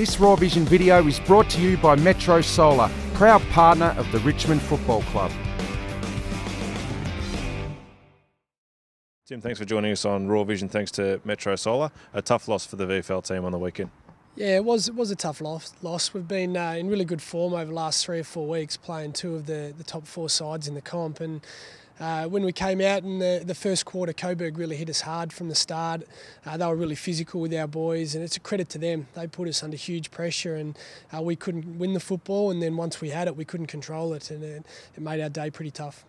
This Raw Vision video is brought to you by Metro Solar, proud partner of the Richmond Football Club. Tim, thanks for joining us on Raw Vision. Thanks to Metro Solar. A tough loss for the VFL team on the weekend. Yeah, it was a tough loss. We've been in really good form over the last 3 or 4 weeks, playing two of the top 4 sides in the comp. And when we came out in the first quarter, Coburg really hit us hard from the start. They were really physical with our boys, and it's a credit to them. They put us under huge pressure, and we couldn't win the football. And then once we had it, we couldn't control it, and it made our day pretty tough.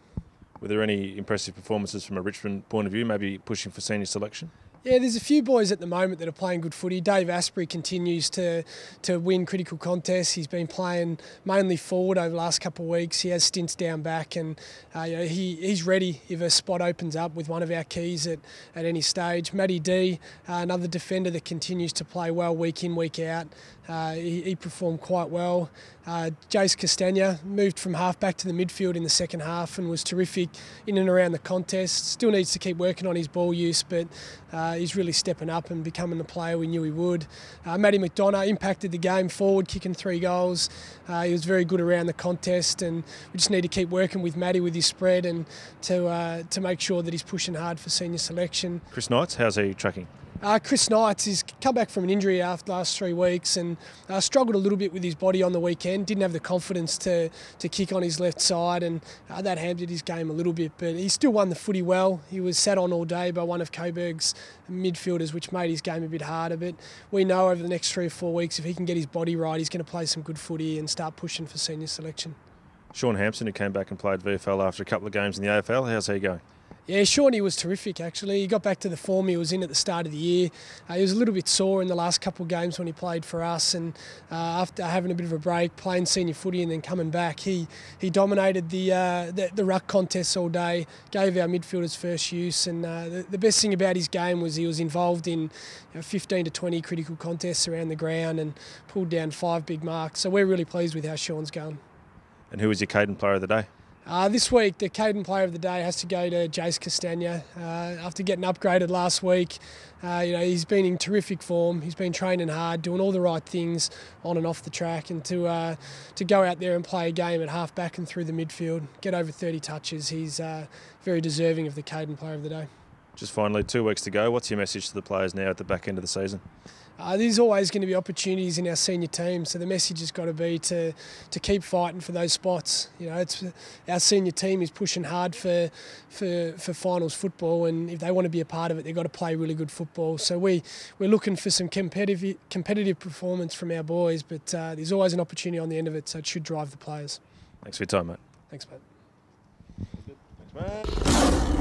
Were there any impressive performances from a Richmond point of view, maybe pushing for senior selection? Yeah, there's a few boys at the moment that are playing good footy. Dave Asprey continues to win critical contests. He's been playing mainly forward over the last couple of weeks. He has stints down back, and he's ready if a spot opens up with one of our keys at any stage. Matty D, another defender that continues to play well week in, week out. He performed quite well. Jace Castagna moved from half back to the midfield in the second half and was terrific in and around the contest. Still needs to keep working on his ball use, but he's really stepping up and becoming the player we knew he would. Matty McDonough impacted the game forward, kicking 3 goals. He was very good around the contest, and we just need to keep working with Matty with his spread and to make sure that he's pushing hard for senior selection. Chris Knights, how's he tracking? Chris Knights has come back from an injury after the last 3 weeks and struggled a little bit with his body on the weekend. Didn't have the confidence to kick on his left side, and that hampered his game a little bit. But he still won the footy well. He was sat on all day by one of Coburg's midfielders, which made his game a bit harder. But we know over the next 3 or 4 weeks, if he can get his body right, he's going to play some good footy and start pushing for senior selection. Sean Hampson, who came back and played VFL after a couple of games in the AFL, how's he going? Yeah, Shawnee was terrific actually. He got back to the form he was in at the start of the year. He was a little bit sore in the last couple of games when he played for us, and after having a bit of a break, playing senior footy and then coming back, he dominated the ruck contests all day, gave our midfielders first use, and the best thing about his game was he was involved in 15 to 20 critical contests around the ground and pulled down 5 big marks. So we're really pleased with how Sean's going. And who was your Caden player of the day? This week, the Caden player of the day has to go to Jace Castagna. After getting upgraded last week, he's been in terrific form. He's been training hard, doing all the right things on and off the track, and to go out there and play a game at half back and through the midfield, get over 30 touches, he's very deserving of the Caden player of the day. Just finally, 2 weeks to go. What's your message to the players now at the back end of the season? There's always going to be opportunities in our senior team, so the message has got to be to keep fighting for those spots. Our senior team is pushing hard for finals football, and if they want to be a part of it, they've got to play really good football. So we're looking for some competitive performance from our boys, but there's always an opportunity on the end of it, so it should drive the players. Thanks for your time, mate. Thanks, mate. Thanks, mate.